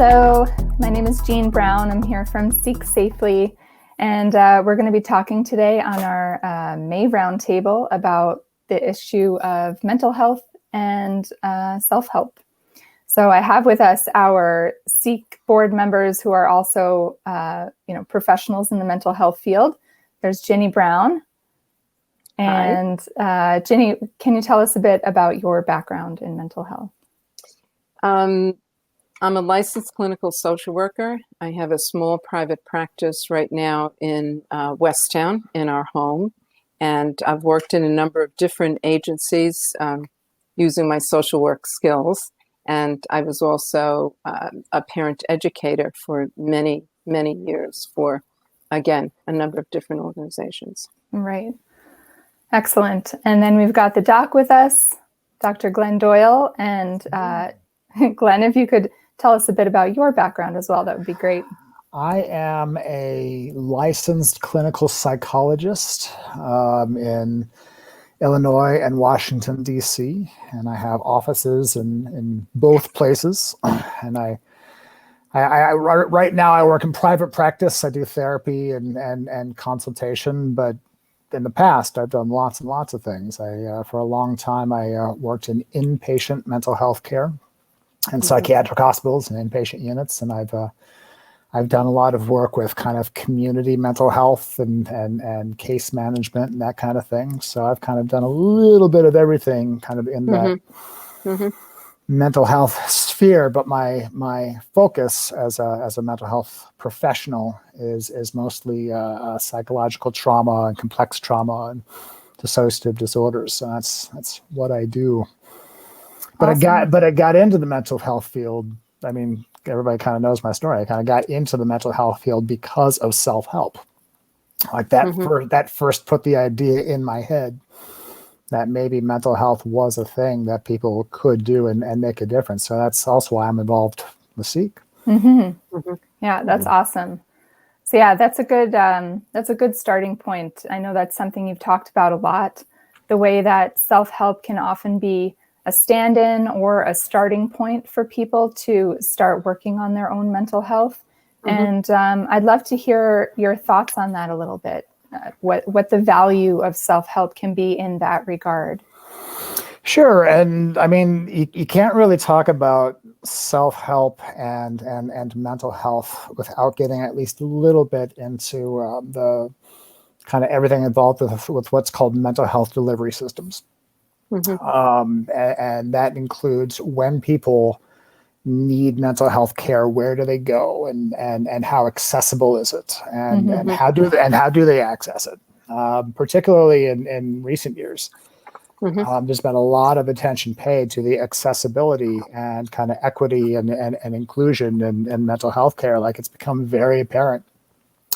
Hello, my name is Jean Brown. I'm here from Seek Safely, and we're going to be talking today on our May Roundtable about the issue of mental health and self-help. So I have with us our Seek board members who are also, professionals in the mental health field. There's Ginny Brown. And Ginny, can you tell us a bit about your background in mental health? I'm a licensed clinical social worker. I have a small private practice right now in Westtown in our home. And I've worked in a number of different agencies using my social work skills. And I was also a parent educator for many, many years for, again, a number of different organizations. Right. Excellent. And then we've got the doc with us, Dr. Glenn Doyle. And Glenn, if you could tell us a bit about your background as well, that would be great. I am a licensed clinical psychologist in Illinois and Washington, D.C., and I have offices in both places. And I right now I work in private practice. I do therapy and consultation, but in the past I've done lots and lots of things. For a long time I worked in inpatient mental health care and psychiatric hospitals and inpatient units, and I've done a lot of work with kind of community mental health and case management and that kind of thing. So I've kind of done a little bit of everything kind of in that mental health sphere. But my focus as a mental health professional is mostly psychological trauma and complex trauma and dissociative disorders. So that's what I do. But awesome. I got into the mental health field. I mean, everybody kind of knows my story. I kind of got into the mental health field because of self-help. Like that, that first put the idea in my head that maybe mental health was a thing that people could do and make a difference. So that's also why I'm involved with Seek. Yeah, that's awesome. So yeah, that's a good starting point. I know that's something you've talked about a lot. The way that self-help can often be a stand-in or a starting point for people to start working on their own mental health. And I'd love to hear your thoughts on that a little bit, what the value of self-help can be in that regard. Sure. And I mean, you can't really talk about self-help and mental health without getting at least a little bit into the kind of everything involved with what's called mental health delivery systems. And that includes when people need mental health care, where do they go, and how accessible is it, and how do they access it? Particularly in recent years, there's been a lot of attention paid to the accessibility and kind of equity and inclusion in mental health care. Like, it's become very apparent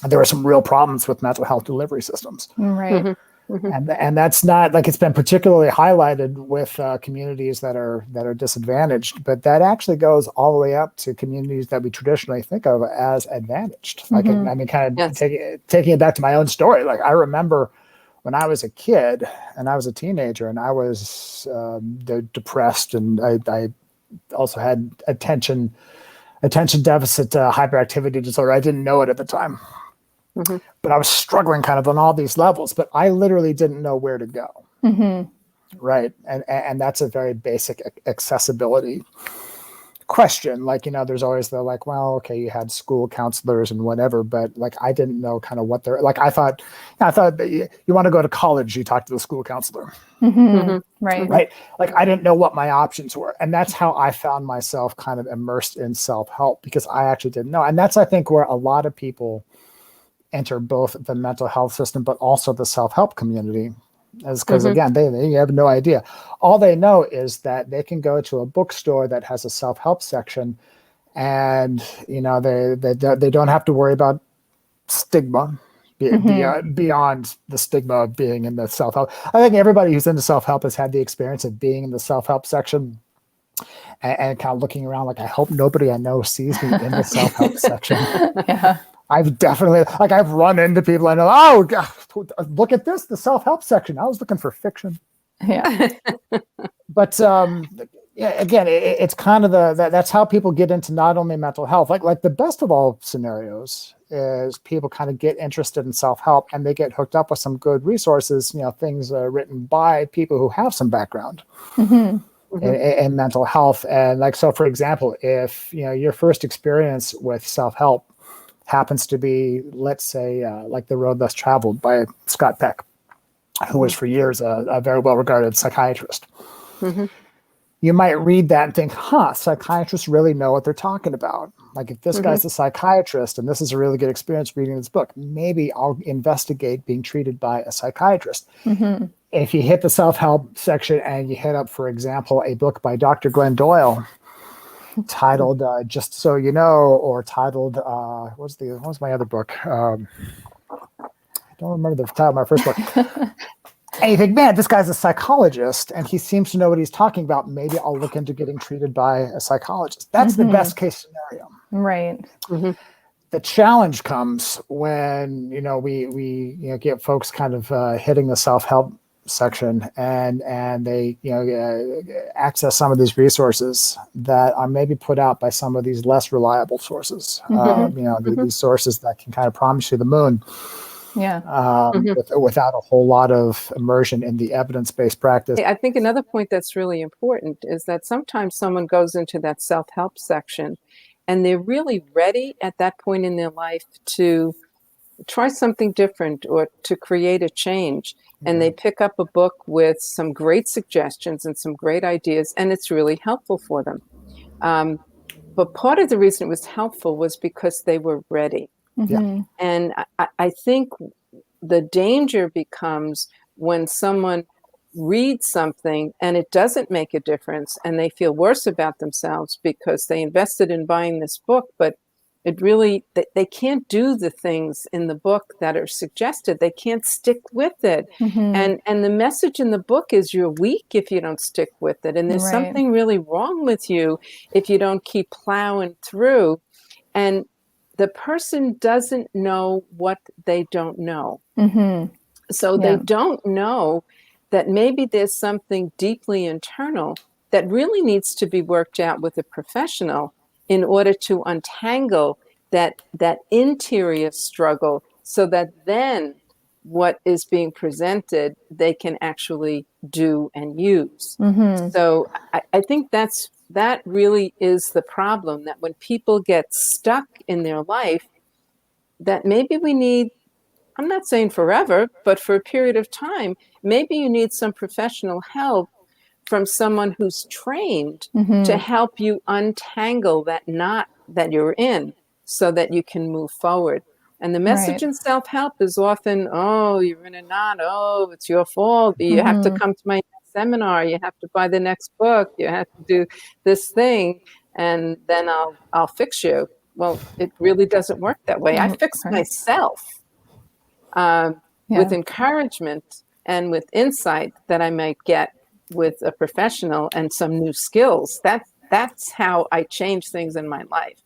there are some real problems with mental health delivery systems. Right. And that's not like, it's been particularly highlighted with communities that are disadvantaged, but that actually goes all the way up to communities that we traditionally think of as advantaged. Like, I mean, kind of taking it back to my own story. Like, I remember when I was a kid and I was a teenager and I was depressed, and I also had attention deficit hyperactivity disorder. I didn't know it at the time. But I was struggling kind of on all these levels, but I literally didn't know where to go. Right. And that's a very basic accessibility question. Like, there's always the like, well, okay, you had school counselors and whatever, but like, I didn't know kind of what they're like. I thought that you want to go to college, you talk to the school counselor. Right. Like, I didn't know what my options were. And that's how I found myself kind of immersed in self-help, because I actually didn't know. And that's, I think, where a lot of people enter both the mental health system, but also the self-help community, is because again, they have no idea. All they know is that they can go to a bookstore that has a self-help section, and they don't have to worry about stigma beyond the stigma of being in the self-help. I think everybody who's into self-help has had the experience of being in the self-help section and kind of looking around like, I hope nobody I know sees me in the self-help section. I've definitely, like, I've run into people I know, oh, God, look at this, the self-help section. I was looking for fiction. Yeah. But Yeah, again, it's kind of that's how people get into not only mental health, like the best of all scenarios is people kind of get interested in self-help and they get hooked up with some good resources, things written by people who have some background in mental health. And like, so for example, if, your first experience with self-help happens to be, let's say, like The Road Less Traveled by Scott Peck, who was for years a very well-regarded psychiatrist. You might read that and think, psychiatrists really know what they're talking about. Like, if this guy's a psychiatrist and this is a really good experience reading this book, maybe I'll investigate being treated by a psychiatrist. If you hit the self-help section and you hit up, for example, a book by Dr. Glenn Doyle titled Just So You Know, or titled, what was my other book? I don't remember the title of my first book. And you think, man, this guy's a psychologist and he seems to know what he's talking about. Maybe I'll look into getting treated by a psychologist. That's the best case scenario. Right. The challenge comes when, we get folks kind of hitting the self-help section and they, access some of these resources that are maybe put out by some of these less reliable sources, these sources that can kind of promise you the moon. Without a whole lot of immersion in the evidence-based practice. I think another point that's really important is that sometimes someone goes into that self-help section and they're really ready at that point in their life to try something different or to create a change. And they pick up a book with some great suggestions and some great ideas, and it's really helpful for them. But part of the reason it was helpful was because they were ready. And I think the danger becomes when someone reads something and it doesn't make a difference and they feel worse about themselves because they invested in buying this book, but it really, they can't do the things in the book that are suggested. They can't stick with it. And the message in the book is you're weak if you don't stick with it. And there's something really wrong with you if you don't keep plowing through. And the person doesn't know what they don't know. So they don't know that maybe there's something deeply internal that really needs to be worked out with a professional in order to untangle that interior struggle so that then what is being presented, they can actually do and use. So I think that really is the problem, that when people get stuck in their life, that maybe we need, I'm not saying forever, but for a period of time, maybe you need some professional help from someone who's trained to help you untangle that knot that you're in so that you can move forward. And the message in self-help is often, oh, you're in a knot. Oh, it's your fault. You have to come to my seminar. You have to buy the next book. You have to do this thing, and then I'll fix you. Well, it really doesn't work that way. I fix myself with encouragement and with insight that I might get with a professional and some new skills. That's how I change things in my life.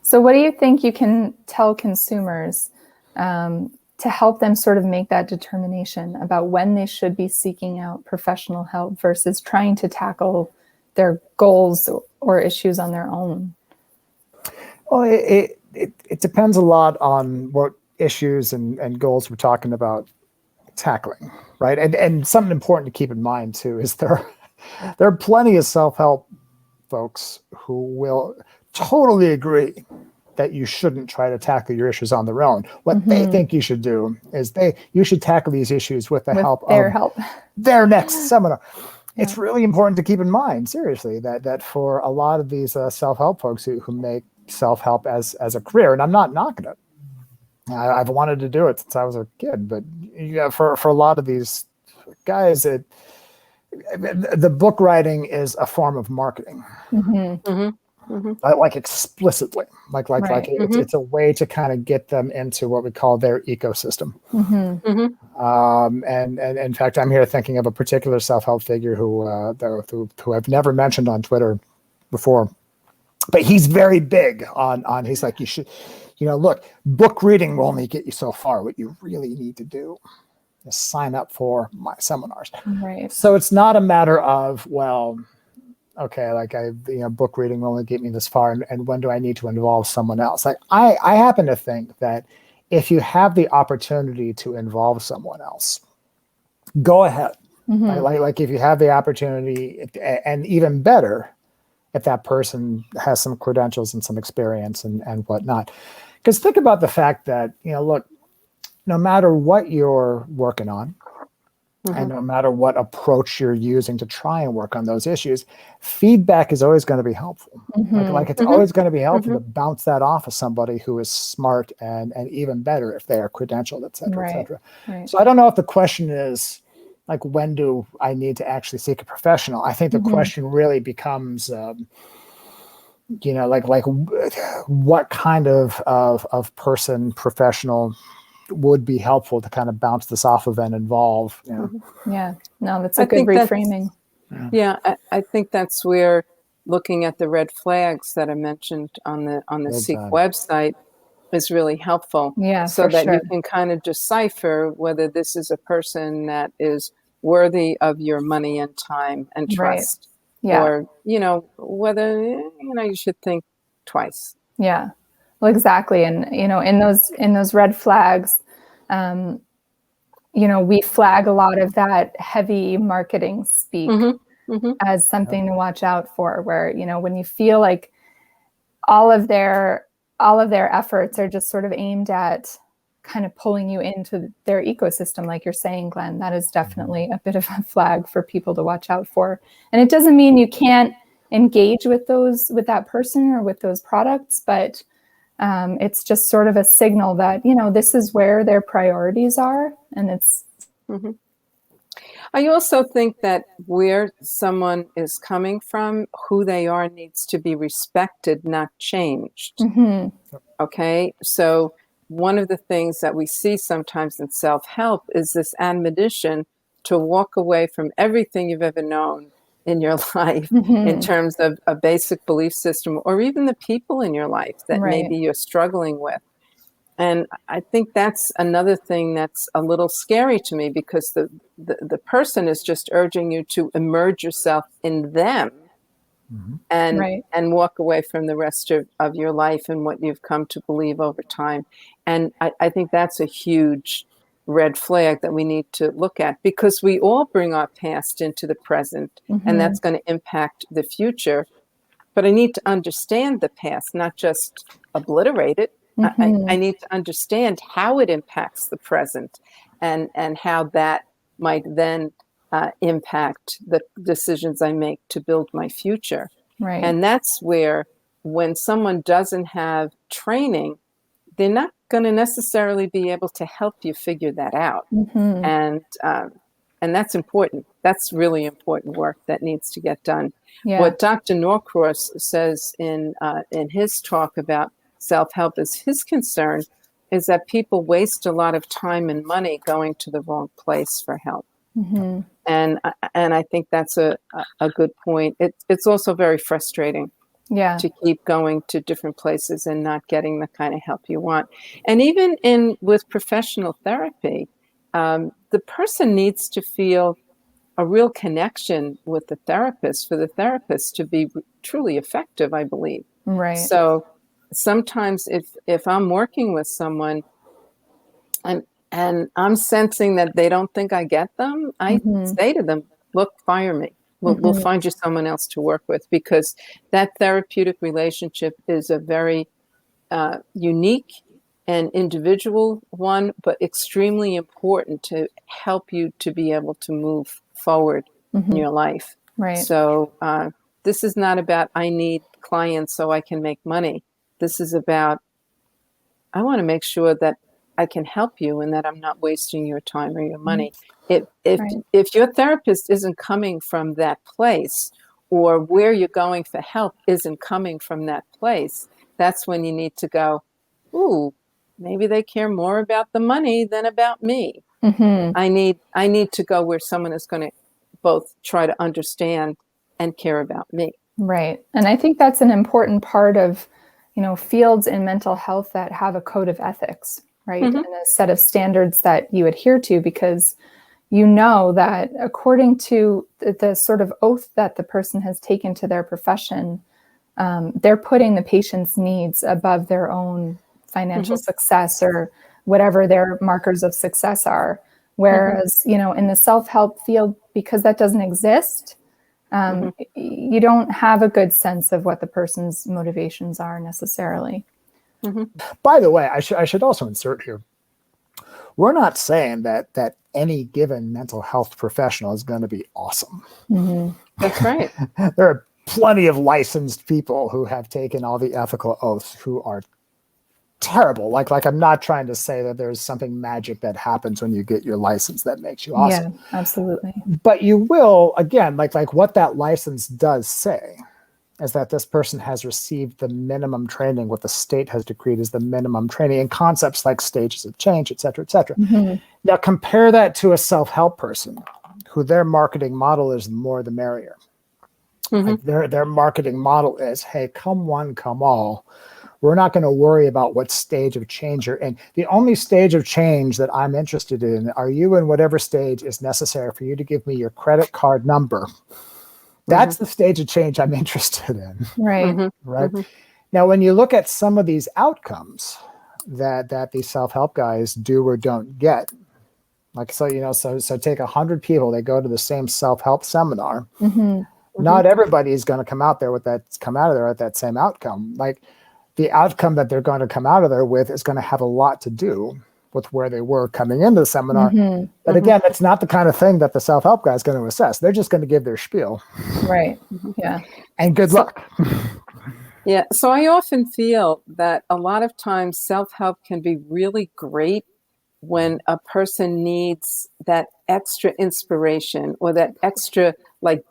So what do you think you can tell consumers to help them sort of make that determination about when they should be seeking out professional help versus trying to tackle their goals or issues on their own? Well, it depends a lot on what issues and goals we're talking about tackling, right? And something important to keep in mind too is there are plenty of self-help folks who will totally agree that you shouldn't try to tackle your issues on their own. What they think you should do is you should tackle these issues with help of their next seminar. It's really important to keep in mind, seriously, that for a lot of these self-help folks who make self-help as a career, and I'm not knocking it. I've wanted to do it since I was a kid, but for a lot of these guys, the book writing is a form of marketing. Like explicitly, it's a way to kind of get them into what we call their ecosystem. And in fact, I'm here thinking of a particular self-help figure who I've never mentioned on Twitter before, but he's very big on he's like, you should, look, book reading will only get you so far. What you really need to do is sign up for my seminars. Right. So it's not a matter of, well, okay, like book reading will only get me this far, and when do I need to involve someone else? Like I happen to think that if you have the opportunity to involve someone else, go ahead. Mm-hmm. Like if you have the opportunity, and even better, if that person has some credentials and some experience and whatnot. Because think about the fact that, look, no matter what you're working on, and no matter what approach you're using to try and work on those issues, feedback is always going to be helpful. Like it's always going to be helpful to bounce that off of somebody who is smart and even better if they are credentialed, et cetera, et cetera. Right. So I don't know if the question is like, when do I need to actually seek a professional? I think the question really becomes, like what kind of person, professional, would be helpful to kind of bounce this off of and involve. Yeah, no, that's a good reframing. I think that's where looking at the red flags that I mentioned on the Seek website is really helpful. Yeah, so that you can kind of decipher whether this is a person that is worthy of your money and time and trust, or whether you should think twice. Yeah. Well, exactly. And, in those red flags, we flag a lot of that heavy marketing speak as something to watch out for, where, when you feel like all of their efforts are just sort of aimed at kind of pulling you into their ecosystem, like you're saying, Glenn, that is definitely a bit of a flag for people to watch out for. And it doesn't mean you can't engage with that person or with those products, but it's just sort of a signal that, this is where their priorities are. And it's. I also think that where someone is coming from, who they are, needs to be respected, not changed. Okay. So one of the things that we see sometimes in self-help is this admonition to walk away from everything you've ever known in your life in terms of a basic belief system, or even the people in your life that maybe you're struggling with. And I think that's another thing that's a little scary to me, because the person is just urging you to immerse yourself in them and walk away from the rest of your life and what you've come to believe over time. And I think that's a huge red flag that we need to look at, because we all bring our past into the present, and that's going to impact the future. But I need to understand the past, not just obliterate it. I need to understand how it impacts the present, and how that might then impact the decisions I make to build my future. Right. And that's where, when someone doesn't have training, they're not going to necessarily be able to help you figure that out. And that's important. That's really important work that needs to get done. What Dr. Norcross says in his talk about self-help is his concern is that people waste a lot of time and money going to the wrong place for help. And I think that's a good point. It's also very frustrating to keep going to different places and not getting the kind of help you want. And even with professional therapy, the person needs to feel a real connection with the therapist for the therapist to be truly effective, I believe. Right. So sometimes if I'm working with someone and I'm sensing that they don't think I get them, I say to them, look, fire me. We'll find you someone else to work with, because that therapeutic relationship is a very unique and individual one, but extremely important to help you to be able to move forward in your life. Right. So this is not about, I need clients so I can make money. This is about, I want to make sure that I can help you and that I'm not wasting your time or your money. If your therapist isn't coming from that place, or where you're going for help isn't coming from that place, that's when you need to go, ooh, maybe they care more about the money than about me. I need to go where someone is going to both try to understand and care about me. Right. And I think that's an important part of, fields in mental health that have a code of ethics, right? And a set of standards that you adhere to, because, you know that according to the sort of oath that the person has taken to their profession, they're putting the patient's needs above their own financial success or whatever their markers of success are. Whereas, in the self-help field, because that doesn't exist, you don't have a good sense of what the person's motivations are necessarily. By the way, I should also insert here, we're not saying that any given mental health professional is going to be awesome. That's right. There are plenty of licensed people who have taken all the ethical oaths who are terrible. Like I'm not trying to say that there's something magic that happens when you get your license that makes you awesome. Yeah, absolutely. But you will, again, like what that license does say is that this person has received the minimum training, what the state has decreed is the minimum training in concepts like stages of change, et cetera, et cetera. Now compare that to a self-help person who their marketing model is the more the merrier. Like their marketing model is, hey, come one, come all. We're not going to worry about what stage of change you're in. The only stage of change that I'm interested in, are you in whatever stage is necessary for you to give me your credit card number? That's the stage of change I'm interested in. Right. Right. Now, when you look at some of these outcomes that these self-help guys do or don't get, like, so take 100 people, they go to the same self-help seminar. Not everybody is going to come out there with that same outcome. Like, the outcome that they're going to come out of there with is going to have a lot to do with where they were coming into the seminar. But again, it's not the kind of thing that the self-help guy is going to assess. They're just going to give their spiel. Right. Yeah. And good luck. Yeah. So I often feel that a lot of times self-help can be really great when a person needs that extra inspiration or that extra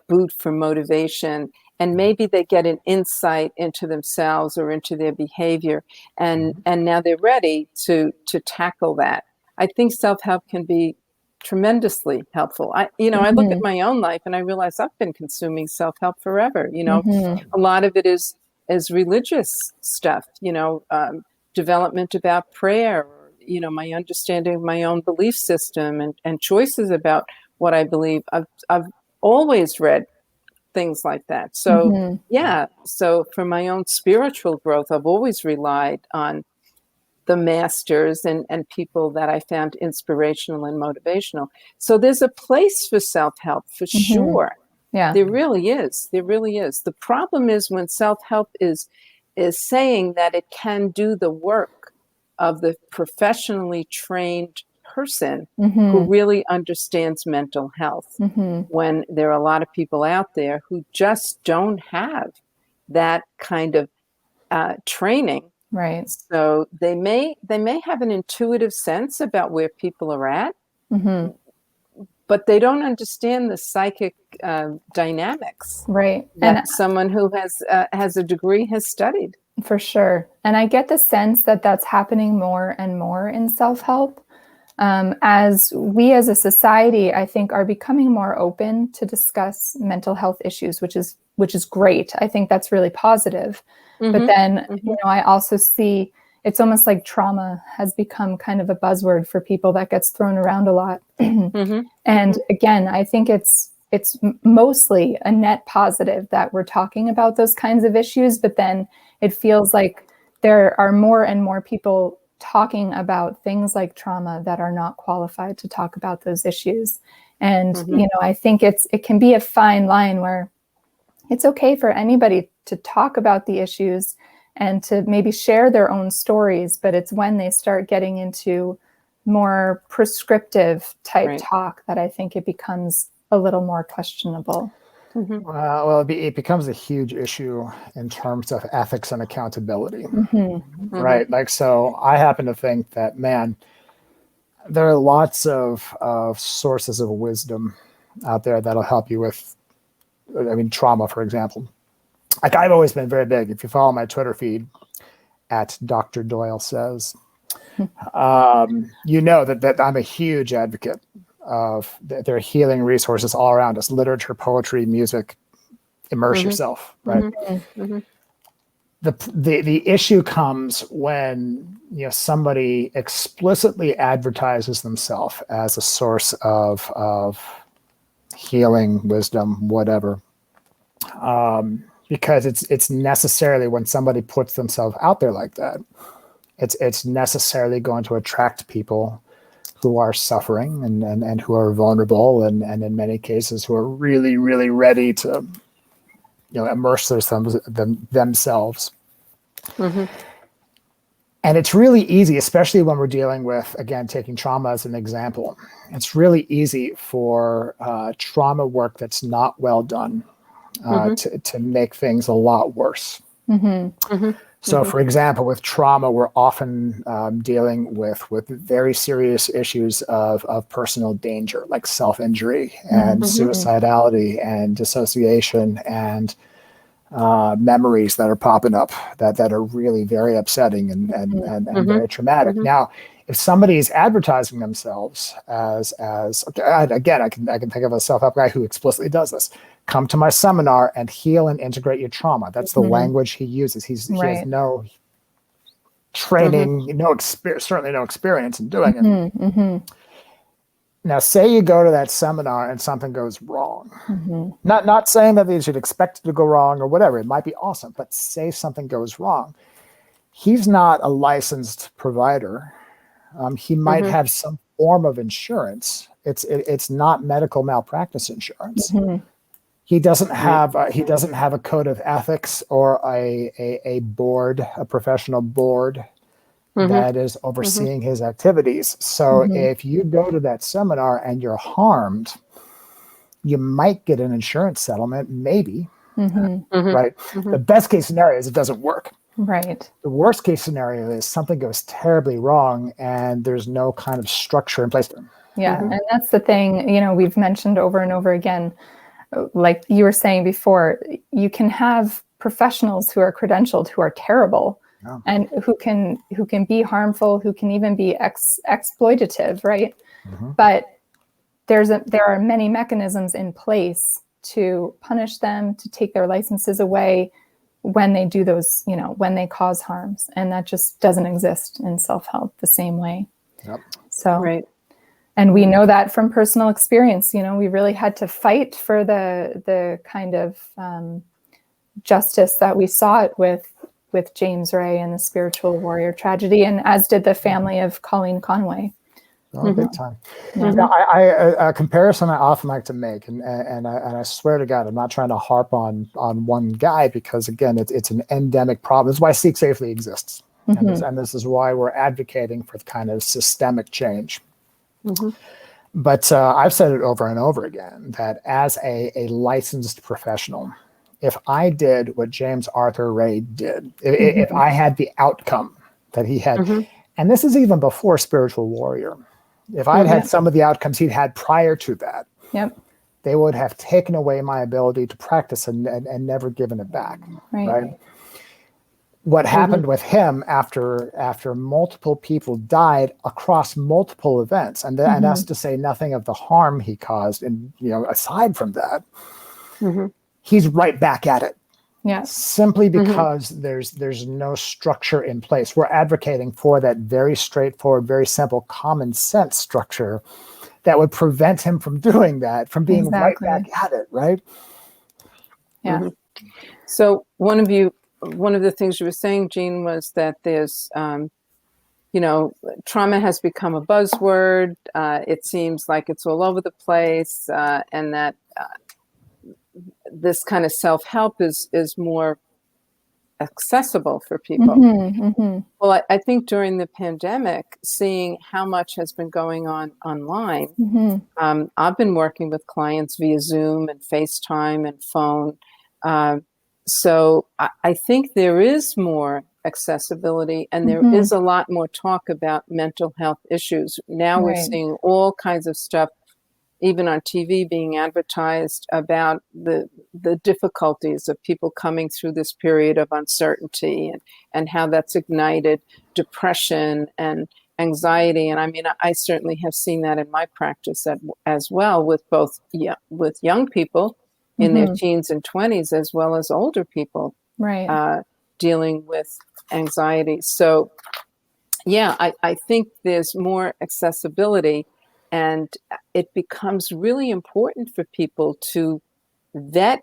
boot for motivation. And maybe they get an insight into themselves or into their behavior, and now they're ready to tackle that. I think self-help can be tremendously helpful. I look at my own life and I realize I've been consuming self-help forever. A lot of it is religious stuff, development about prayer, or, my understanding of my own belief system and choices about what I believe. I've always read things like that. So, so for my own spiritual growth, I've always relied on the masters and people that I found inspirational and motivational. So there's a place for self-help for sure. Yeah. There really is. There really is. The problem is when self-help is saying that it can do the work of the professionally trained person who really understands mental health, when there are a lot of people out there who just don't have that kind of training. Right. So they may have an intuitive sense about where people are at, but they don't understand the psychic dynamics. Right. That someone who has a degree has studied. For sure. And I get the sense that that's happening more and more in self-help. As we as a society, I think, are becoming more open to discuss mental health issues, which is great. I think that's really positive. But then, I also see it's almost like trauma has become kind of a buzzword for people that gets thrown around a lot. And again, I think it's mostly a net positive that we're talking about those kinds of issues, but then it feels like there are more and more people talking about things like trauma that are not qualified to talk about those issues. And, I think it can be a fine line where it's okay for anybody to talk about the issues and to maybe share their own stories, but it's when they start getting into more prescriptive type talk that I think it becomes a little more questionable. Well, it becomes a huge issue in terms of ethics and accountability, right? Like, so I happen to think that, man, there are lots of sources of wisdom out there that'll help you with, trauma, for example. Like, I've always been very big. If you follow my Twitter feed at Dr. Doyle Says, you know that I'm a huge advocate of there are healing resources all around us: literature, poetry, music. Immerse yourself, right? the issue comes when somebody explicitly advertises themselves as a source of healing, wisdom, whatever, because it's necessarily, when somebody puts themselves out there like that, it's necessarily going to attract people who are suffering and who are vulnerable and in many cases who are really, really ready to immerse themselves. Mm-hmm. And it's really easy, especially when we're dealing with, again, taking trauma as an example, it's really easy for trauma work that's not well done to make things a lot worse. Mm-hmm. Mm-hmm. So, for example, with trauma, we're often dealing with very serious issues of personal danger, like self-injury and suicidality and dissociation and memories that are popping up that are really very upsetting and very traumatic. Now, if somebody is advertising themselves as again, I can think of a self-help guy who explicitly does this. Come to my seminar and heal and integrate your trauma. That's the language he uses. He has no training, certainly no experience in doing it. Now, say you go to that seminar and something goes wrong. Not saying that you should expect it to go wrong or whatever. It might be awesome, but say something goes wrong. He's not a licensed provider. He might have some form of insurance. It's not medical malpractice insurance. He doesn't have a code of ethics or a board, a professional board that is overseeing his activities. So if you go to that seminar and you're harmed, you might get an insurance settlement, maybe, right? The best case scenario is it doesn't work. Right. The worst case scenario is something goes terribly wrong and there's no kind of structure in place. Yeah, and that's the thing, we've mentioned over and over again, like you were saying before, you can have professionals who are credentialed who are terrible. And who can be harmful, who can even be exploitative, right? But there are many mechanisms in place to punish them, to take their licenses away when they do those, when they cause harms, and that just doesn't exist in self-help the same way. So, right. And we know that from personal experience. We really had to fight for the kind of justice that we saw it with James Ray and the spiritual warrior tragedy, and as did the family of Colleen Conway. Oh, big time. Now, a comparison I often like to make, and I swear to God, I'm not trying to harp on one guy, because again, it's an endemic problem. This is why Seek Safely exists, and this is why we're advocating for kind of systemic change. But I've said it over and over again that as a licensed professional, if I did what James Arthur Ray did, if I had the outcome that he had, and this is even before Spiritual Warrior, if I'd had some of the outcomes he'd had prior to that, they would have taken away my ability to practice and never given it back. Right? What happened with him after multiple people died across multiple events, and that's to say nothing of the harm he caused, and aside from that, he's right back at it. Simply because there's no structure in place. We're advocating for that very straightforward, very simple, common sense structure that would prevent him from doing that, from being right back at it, right? So one of the things you were saying, Jean, was that there's trauma has become a buzzword. It seems like it's all over the place, and that this kind of self-help is more accessible for people. Well, I think during the pandemic, seeing how much has been going on online, I've been working with clients via Zoom and FaceTime and phone. So I think there is more accessibility, and there is a lot more talk about mental health issues. Now we're seeing all kinds of stuff, even on TV, being advertised about the difficulties of people coming through this period of uncertainty, and how that's ignited depression and anxiety. And I mean, I certainly have seen that in my practice as well, with both with young people in their teens and 20s, as well as older people. dealing with anxiety. So, yeah, I think there's more accessibility, and it becomes really important for people to vet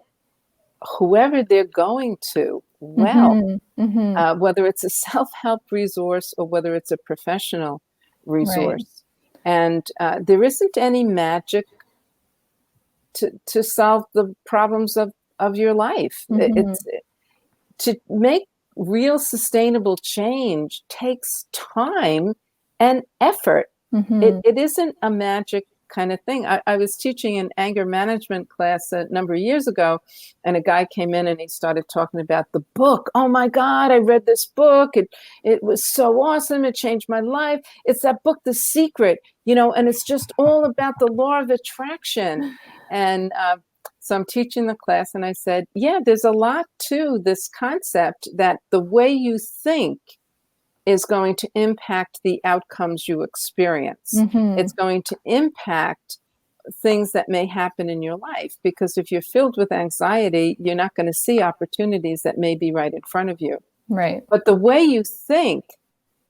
whoever they're going to well, whether it's a self-help resource or whether it's a professional resource. And there isn't any magic to solve the problems of your life. It's to make real sustainable change takes time and effort. It isn't a magic kind of thing. I was teaching an anger management class a number of years ago, and a guy came in and he started talking about the book. Oh my God, I read this book. It was so awesome. It changed my life. It's that book, The Secret, and it's just all about the law of attraction. And so I'm teaching the class, and I said, yeah, there's a lot to this concept that the way you think is going to impact the outcomes you experience. It's going to impact things that may happen in your life, because if you're filled with anxiety, you're not going to see opportunities that may be right in front of you. Right. But the way you think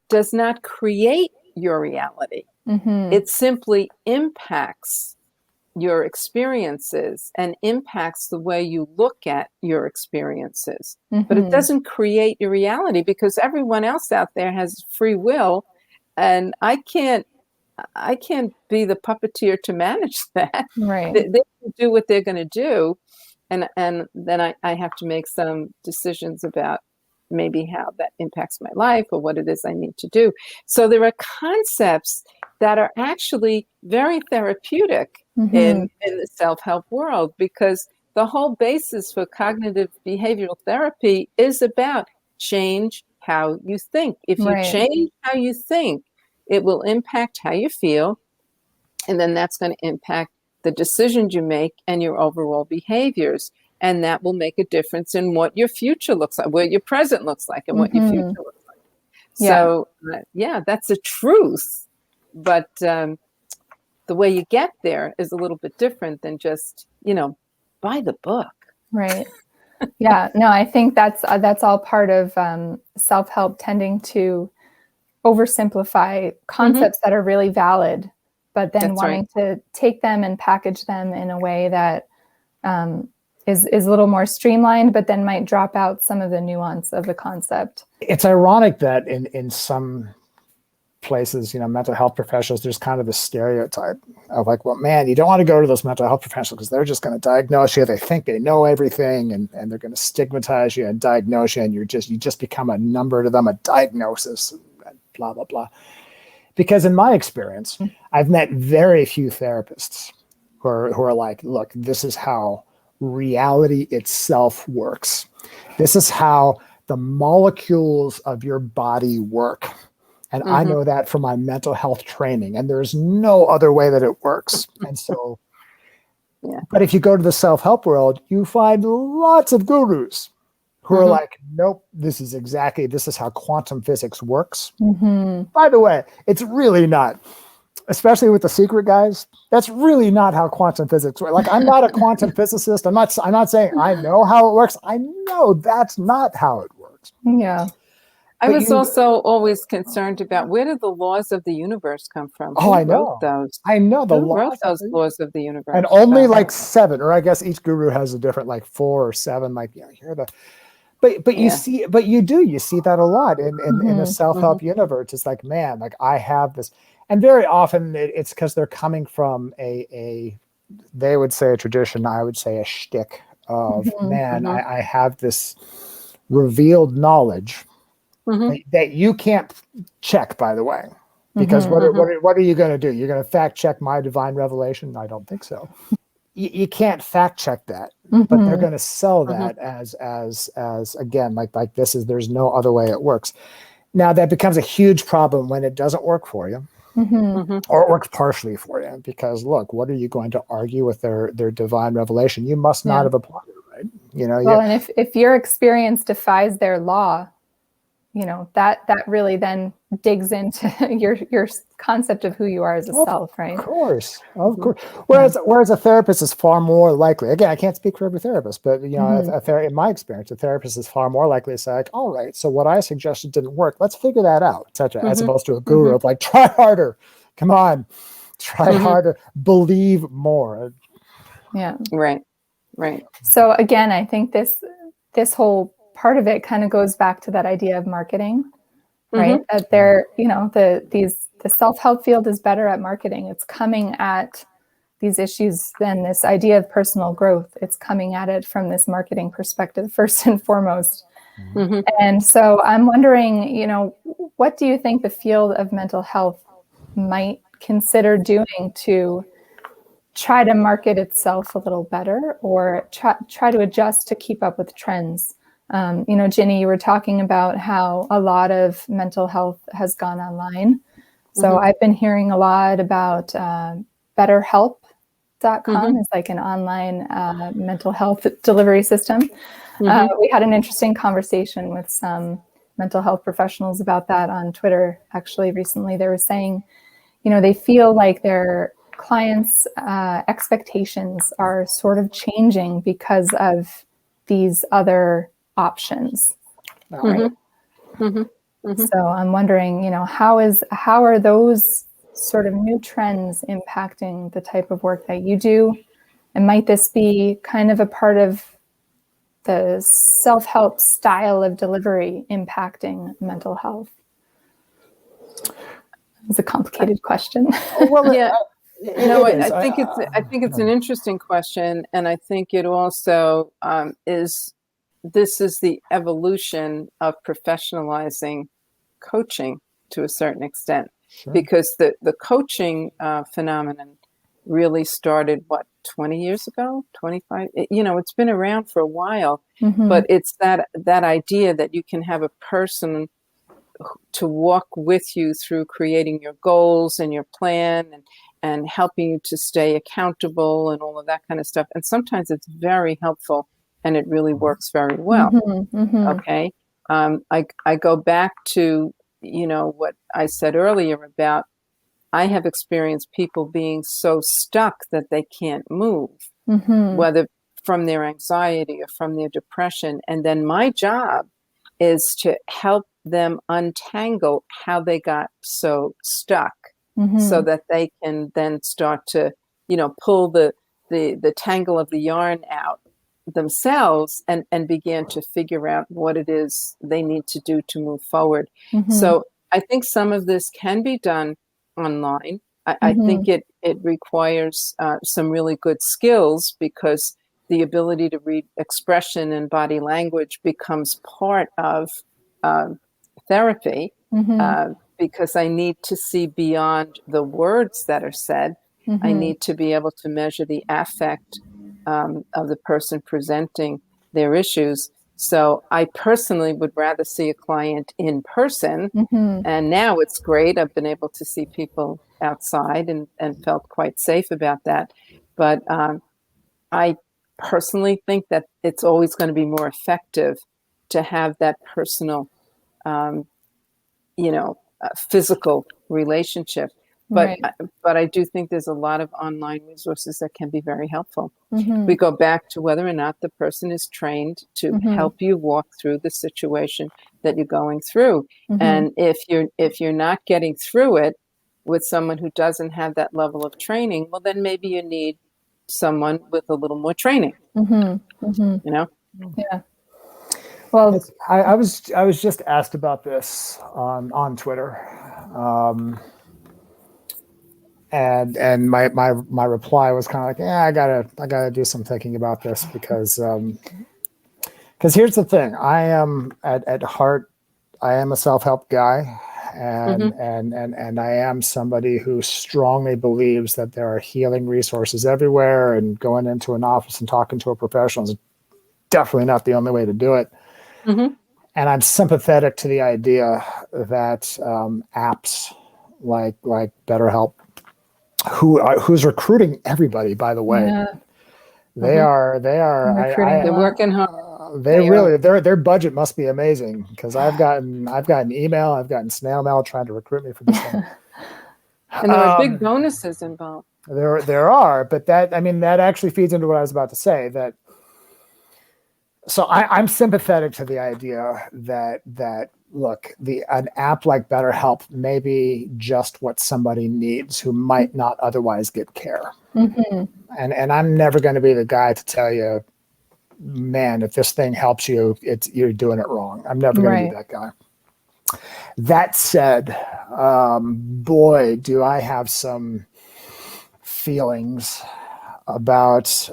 does not create your reality. It simply impacts your experiences and impacts the way you look at your experiences. But it doesn't create your reality, because everyone else out there has free will, and I can't be the puppeteer to manage that. Right. They can do what they're going to do, and then I have to make some decisions about maybe how that impacts my life or what it is I need to do. So there are concepts that are actually very therapeutic in the self-help world, because the whole basis for cognitive behavioral therapy is about change how you think. If you change how you think, it will impact how you feel, and then that's going to impact the decisions you make and your overall behaviors. And that will make a difference in what your future looks like, what your present looks like, and what your future looks like. So, that's the truth. But the way you get there is a little bit different than just, buy the book. Right. Yeah. No, I think that's all part of self-help, tending to oversimplify concepts that are really valid, but then wanting to take them and package them in a way that is a little more streamlined, but then might drop out some of the nuance of the concept. It's ironic that in some places, mental health professionals, there's kind of a stereotype of like, well, man, you don't want to go to those mental health professionals because they're just going to diagnose you. They think they know everything, and they're going to stigmatize you and diagnose you, and you just become a number to them, a diagnosis, and blah, blah, blah. Because in my experience, I've met very few therapists who are like, look, this is how reality itself works. This is how the molecules of your body work. And I know that from my mental health training, and there's no other way that it works. And so, but if you go to the self-help world, you find lots of gurus who are like, nope, this is how quantum physics works. By the way, it's really not, especially with the secret guys, that's really not how quantum physics works. Like, I'm not a quantum physicist. I'm not saying I know how it works. I know that's not how it works. Yeah. I was also always concerned about, where did the laws of the universe come from? Oh, I know. Those? I know the Who wrote those laws of the universe? And only like 7, or I guess each guru has a different, like 4 or 7. Like, here the, but you see, you see that a lot in the self-help universe. It's like, man, like I have this, and very often it's because they're coming from they would say a tradition, I would say a shtick of, man, I have this revealed knowledge. That you can't check, by the way, because what are you going to do? You're going to fact check my divine revelation? I don't think so. You can't fact check that, but they're going to sell that as again, like there's no other way it works. Now that becomes a huge problem when it doesn't work for you, or it works partially for you. Because look, what are you going to argue with their divine revelation? You must not have applied it, right? Well, and if your experience defies their law, that really then digs into your concept of who you are as a self, right? Of course. Whereas a therapist is far more likely, again, I can't speak for every therapist, but in my experience, a therapist is far more likely to say, like, all right, so what I suggested didn't work. Let's figure that out, etc. As opposed to a guru of like, try harder. Come on, try harder. Believe more. Yeah. Right. So again, I think this whole part of it kind of goes back to that idea of marketing, right? That the self-help field is better at marketing. It's coming at these issues than this idea of personal growth. It's coming at it from this marketing perspective, first and foremost. And so I'm wondering, what do you think the field of mental health might consider doing to try to market itself a little better, or try to adjust to keep up with trends? Ginny, you were talking about how a lot of mental health has gone online. So I've been hearing a lot about BetterHelp.com is like an online mental health delivery system. We had an interesting conversation with some mental health professionals about that on Twitter. Actually, recently they were saying, they feel like their clients' expectations are sort of changing because of these other options. Right? So I'm wondering, how are those sort of new trends impacting the type of work that you do? And might this be kind of a part of the self-help style of delivery impacting mental health? It's a complicated question. I think it's an interesting question, and I think it also this is the evolution of professionalizing coaching to a certain extent, because the coaching phenomenon really started 20 years ago, 25. It's been around for a while, but it's that idea that you can have a person to walk with you through creating your goals and your plan and helping you to stay accountable and all of that kind of stuff. And sometimes it's very helpful and it really works very well. Okay. I go back to, what I said earlier about, I have experienced people being so stuck that they can't move, whether from their anxiety or from their depression. And then my job is to help them untangle how they got so stuck, so that they can then start to, pull the tangle of the yarn out themselves and begin to figure out what it is they need to do to move forward. So I think some of this can be done online. I think it requires some really good skills, because the ability to read expression and body language becomes part of therapy, because I need to see beyond the words that are said. I need to be able to measure the affect of the person presenting their issues. So I personally would rather see a client in person. And now it's great. I've been able to see people outside and felt quite safe about that. But I personally think that it's always going to be more effective to have that personal, physical relationship. But I do think there's a lot of online resources that can be very helpful. We go back to whether or not the person is trained to help you walk through the situation that you're going through. And if you're not getting through it with someone who doesn't have that level of training, well, then maybe you need someone with a little more training. Yeah. Well, I was just asked about this on Twitter. And my reply was kind of like, I gotta do some thinking about this, because here's the thing. I am at heart, I am a self-help guy, and I am somebody who strongly believes that there are healing resources everywhere, and going into an office and talking to a professional is definitely not the only way to do it. And I'm sympathetic to the idea that apps like BetterHelp, who's recruiting everybody, by the way. They are They're working hard. Their budget must be amazing, because I've gotten email, I've gotten snail mail trying to recruit me for this thing. And there are big bonuses involved. There are, but that actually feeds into what I was about to say. So I'm sympathetic to the idea that look, an app like BetterHelp may be just what somebody needs who might not otherwise get care. Mm-hmm. And I'm never going to be the guy to tell you, man, if this thing helps you, you're doing it wrong. I'm never going to be that guy. That said, boy, do I have some feelings about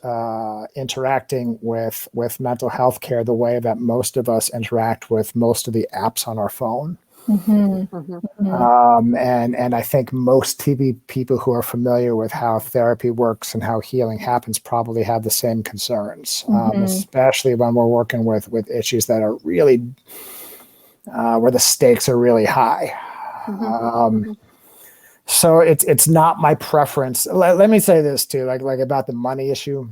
interacting with mental health care the way that most of us interact with most of the apps on our phone. Mm-hmm. Mm-hmm. And I think most people who are familiar with how therapy works and how healing happens probably have the same concerns, especially when we're working with issues that are really where the stakes are really high. So it's not my preference. Let me say this too, like about the money issue.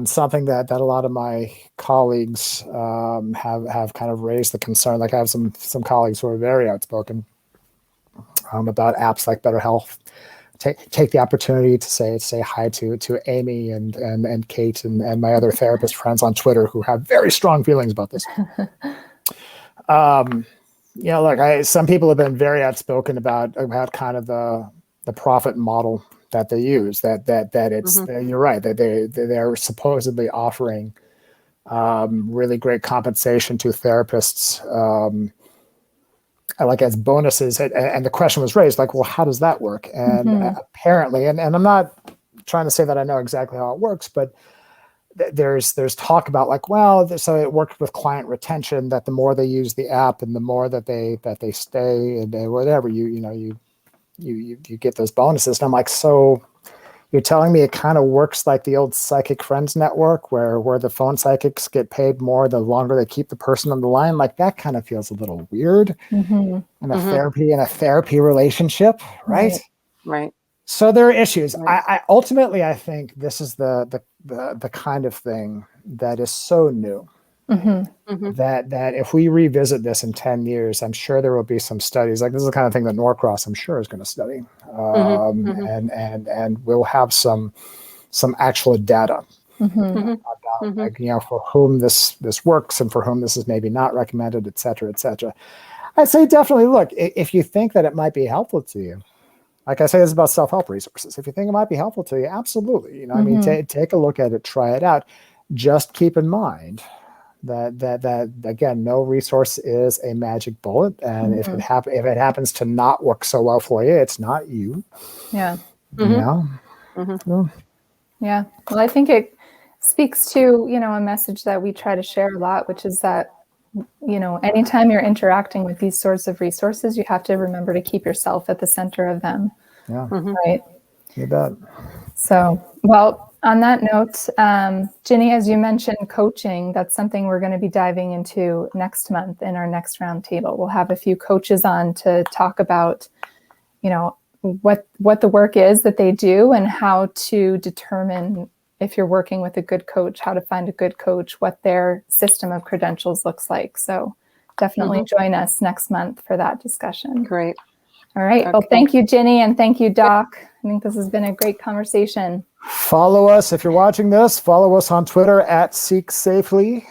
Something that a lot of my colleagues have kind of raised the concern. Like I have some colleagues who are very outspoken about apps like BetterHelp. Take the opportunity to say hi to Amy and Kate and my other therapist friends on Twitter who have very strong feelings about this. Look, some people have been very outspoken about kind of the profit model that they use. That it's you're right, that they're supposedly offering really great compensation to therapists, like as bonuses. And the question was raised, like, well, how does that work? And apparently, and I'm not trying to say that I know exactly how it works, but there's talk about like, well, so it worked with client retention, that the more they use the app and the more that they stay and whatever, you get those bonuses. And I'm like, so you're telling me it kind of works like the old Psychic Friends network where the phone psychics get paid more the longer they keep the person on the line? Like that kind of feels a little weird in a therapy relationship, right? Right. So there are issues. Right. I ultimately, I think this is the kind of thing that is so new that if we revisit this in 10 years, I'm sure there will be some studies. Like this is the kind of thing that Norcross, I'm sure, is going to study, and we'll have some actual data about like, for whom this works and for whom this is maybe not recommended, et cetera, et cetera. I say definitely look, if you think that it might be helpful to you. Like I say, this is about self-help resources. If you think it might be helpful to you, absolutely. I mean, take a look at it, try it out. Just keep in mind that again, no resource is a magic bullet, and if it happens to not work so well for you, it's not you. Yeah. Well, yeah. Well, I think it speaks to a message that we try to share a lot, which is that anytime you're interacting with these sorts of resources, you have to remember to keep yourself at the center of them. Yeah. Right. You bet. So, well, on that note, Ginny, as you mentioned, coaching, that's something we're going to be diving into next month in our next roundtable. We'll have a few coaches on to talk about, what the work is that they do and how to determine if you're working with a good coach, how to find a good coach, what their system of credentials looks like. So definitely join us next month for that discussion. Great. All right. Okay. Well, thank you, Ginny, and thank you, Doc. I think this has been a great conversation. Follow us if you're watching this. Follow us on Twitter at Seek Safely.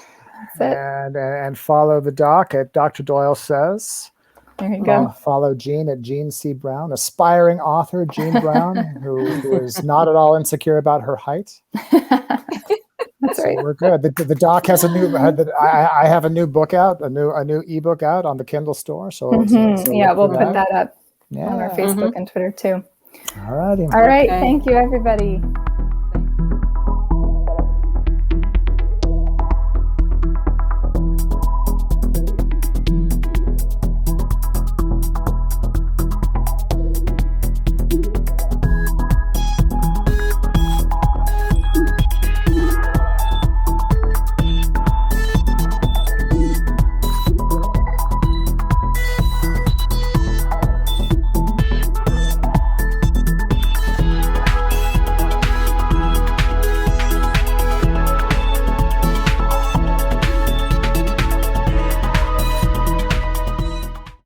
That's it. And follow the Doc at Dr. Doyle Says. There you go. Follow Jean at Jean C. Brown, aspiring author Jean Brown, who is not at all insecure about her height. That's right. So we're good. The Doc has a new. I have a new book out, a new ebook out on the Kindle store. So we'll put that up on our Facebook and Twitter too. All righty. All right. Okay. Thank you, everybody.